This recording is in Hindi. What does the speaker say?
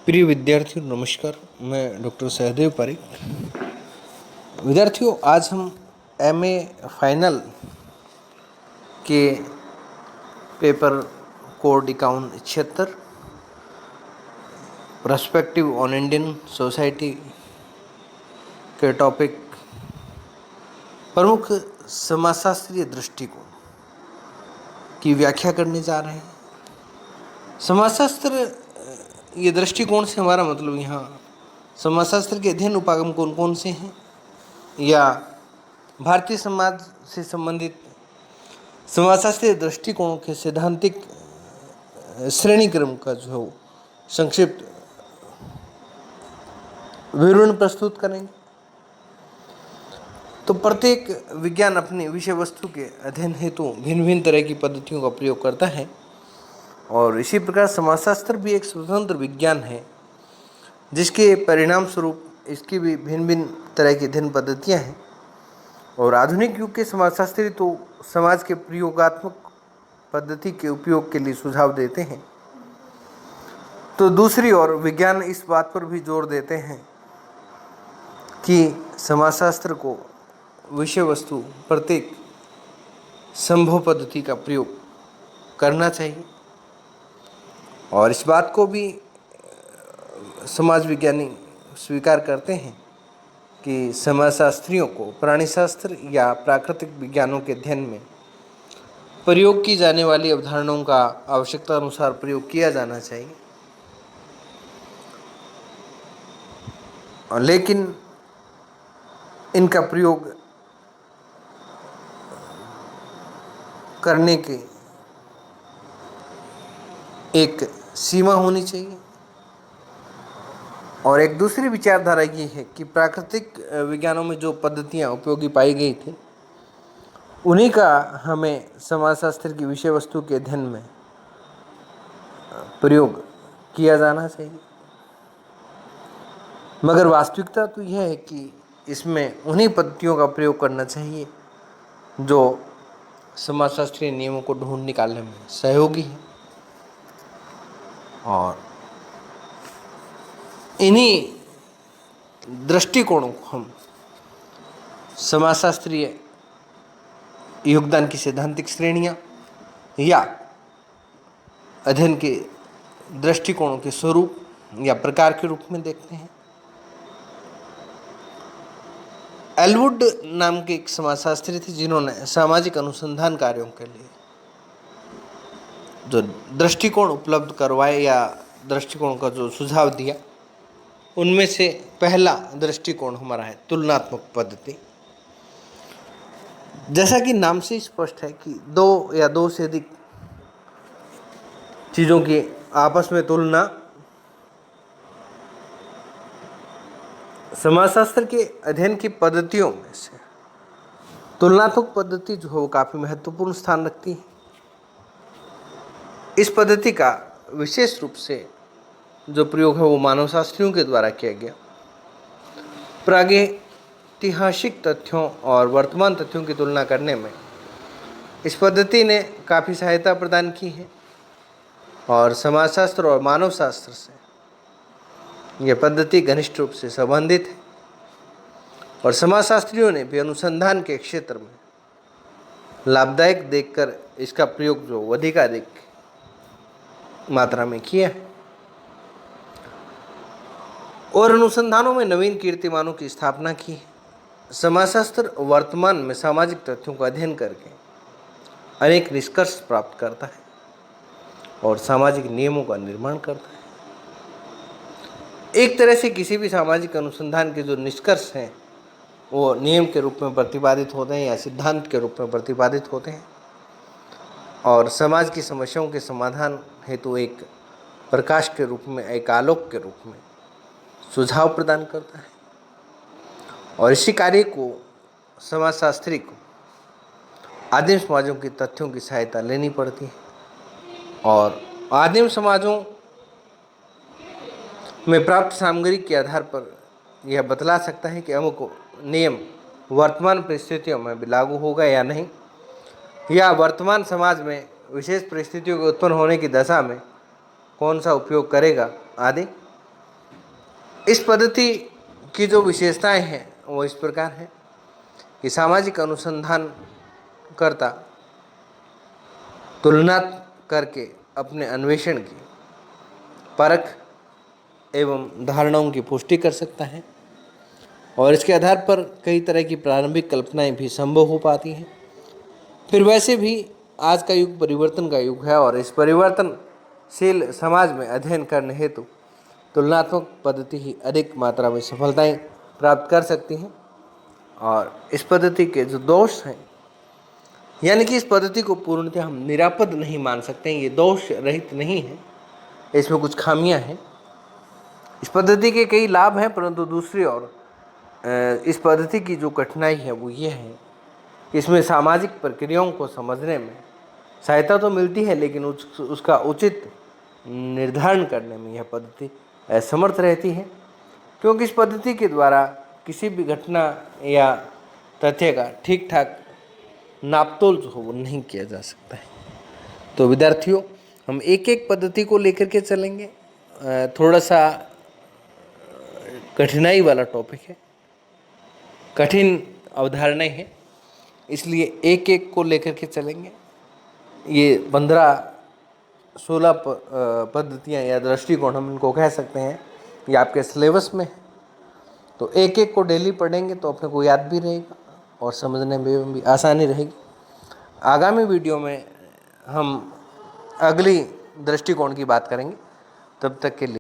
प्रिय विद्यार्थियों नमस्कार। मैं डॉक्टर सहदेव पारिक। विद्यार्थियों, आज हम एमए फाइनल के paper code 51-76 perspective on Indian society के टॉपिक प्रमुख समाजशास्त्रीय दृष्टिकोण की व्याख्या करने जा रहे हैं। समाजशास्त्र ये दृष्टिकोण से हमारा मतलब यहाँ समाजशास्त्र के अध्ययन उपागम कौन कौन से हैं, या भारतीय समाज से संबंधित समाजशास्त्रीय दृष्टिकोणों के सैद्धांतिक श्रेणी क्रम का जो संक्षिप्त विवरण प्रस्तुत करेंगे। तो प्रत्येक विज्ञान अपनी विषय वस्तु के अध्ययन हेतु भिन्न भिन्न तरह की पद्धतियों का प्रयोग करता है, और इसी प्रकार समाजशास्त्र भी एक स्वतंत्र विज्ञान है जिसके परिणाम स्वरूप इसकी भी भिन्न भिन्न तरह की अध्ययन पद्धतियाँ हैं। और आधुनिक युग के समाजशास्त्री तो समाज के प्रयोगात्मक पद्धति के उपयोग के लिए सुझाव देते हैं, तो दूसरी ओर विज्ञान इस बात पर भी जोर देते हैं कि समाजशास्त्र को विषय वस्तु प्रत्येक संभव पद्धति का प्रयोग करना चाहिए। और इस बात को भी समाज विज्ञानी स्वीकार करते हैं कि समाजशास्त्रियों को प्राणीशास्त्र या प्राकृतिक विज्ञानों के अध्ययन में प्रयोग की जाने वाली अवधारणाओं का आवश्यकता अनुसार प्रयोग किया जाना चाहिए, लेकिन इनका प्रयोग करने की एक सीमा होनी चाहिए। और एक दूसरी विचारधारा ये है कि प्राकृतिक विज्ञानों में जो पद्धतियाँ उपयोगी पाई गई थी उन्हीं का हमें समाजशास्त्र की विषय वस्तु के अध्ययन में प्रयोग किया जाना चाहिए। मगर वास्तविकता तो यह है कि इसमें उन्हीं पद्धतियों का प्रयोग करना चाहिए जो समाजशास्त्रीय नियमों को ढूंढ निकालने में सहयोगी है। और इन्हीं दृष्टिकोणों को हम समाजशास्त्रीय योगदान की सैद्धांतिक श्रेणियाँ या अध्ययन के दृष्टिकोणों के स्वरूप या प्रकार के रूप में देखते हैं। एलवुड नाम के एक समाजशास्त्री थे जिन्होंने सामाजिक अनुसंधान कार्यों के लिए जो दृष्टिकोण उपलब्ध करवाए या दृष्टिकोण का जो सुझाव दिया, उनमें से पहला दृष्टिकोण हमारा है तुलनात्मक पद्धति। जैसा कि नाम से स्पष्ट है कि दो या दो से अधिक चीज़ों की आपस में तुलना समाजशास्त्र के अध्ययन की पद्धतियों में से तुलनात्मक पद्धति जो है वो काफ़ी महत्वपूर्ण स्थान रखती है। इस पद्धति का विशेष रूप से जो प्रयोग है वो मानवशास्त्रियों के द्वारा किया गया। प्रागैतिहासिक तथ्यों और वर्तमान तथ्यों की तुलना करने में इस पद्धति ने काफ़ी सहायता प्रदान की है, और समाजशास्त्र और मानवशास्त्र से यह पद्धति घनिष्ठ रूप से संबंधित है। और समाजशास्त्रियों ने भी अनुसंधान के क्षेत्र में लाभदायक देखकर इसका प्रयोग जो अधिकाधिक मात्रा में किया है, और अनुसंधानों में नवीन कीर्तिमानों की स्थापना की है। समाजशास्त्र वर्तमान में सामाजिक तथ्यों का अध्ययन करके अनेक निष्कर्ष प्राप्त करता है और सामाजिक नियमों का निर्माण करता है। एक तरह से किसी भी सामाजिक अनुसंधान के जो निष्कर्ष हैं वो नियम के रूप में प्रतिपादित होते हैं या सिद्धांत के रूप में प्रतिपादित होते हैं, और समाज की समस्याओं के समाधान हेतु एक प्रकाश के रूप में, एक आलोक के रूप में सुझाव प्रदान करता है। और इसी कार्य को समाजशास्त्री को आदिम समाजों के तथ्यों की सहायता लेनी पड़ती है, और आदिम समाजों में प्राप्त सामग्री के आधार पर यह बतला सकता है कि अमुक नियम वर्तमान परिस्थितियों में भी लागू होगा या नहीं, या वर्तमान समाज में विशेष परिस्थितियों के उत्पन्न होने की दशा में कौन सा उपयोग करेगा आदि। इस पद्धति की जो विशेषताएं हैं वो इस प्रकार हैं कि सामाजिक अनुसंधान करता तुलना करके अपने अन्वेषण की परख एवं धारणाओं की पुष्टि कर सकता है और इसके आधार पर कई तरह की प्रारंभिक कल्पनाएं भी संभव हो पाती हैं। फिर वैसे भी आज का युग परिवर्तन का युग है और इस परिवर्तनशील समाज में अध्ययन करने हेतु तुलनात्मक पद्धति ही अधिक मात्रा में सफलताएं प्राप्त कर सकती हैं। और इस पद्धति के जो दोष हैं, यानी कि इस पद्धति को पूर्णतः हम निरापद नहीं मान सकते हैं, ये दोष रहित नहीं है, इसमें कुछ खामियां हैं। इस पद्धति के कई लाभ हैं, परंतु दूसरी ओर इस पद्धति की जो कठिनाई है वो ये है कि इसमें सामाजिक प्रक्रियाओं को समझने में सहायता तो मिलती है, लेकिन उसका उचित निर्धारण करने में यह पद्धति असमर्थ रहती है, क्योंकि इस पद्धति के द्वारा किसी भी घटना या तथ्य का ठीक ठाक नापतोल जो हो वो नहीं किया जा सकता है। तो विद्यार्थियों, हम एक एक पद्धति को लेकर के चलेंगे। थोड़ा सा कठिनाई वाला टॉपिक है, कठिन अवधारणाएं हैं, इसलिए एक एक को लेकर के चलेंगे। ये 15-16 पद्धतियाँ या दृष्टिकोण हम इनको कह सकते हैं, ये आपके सिलेबस में है। तो एक एक को डेली पढ़ेंगे तो अपने को याद भी रहेगा और समझने में भी आसानी रहेगी। आगामी वीडियो में हम अगली दृष्टिकोण की बात करेंगे। तब तक के लिए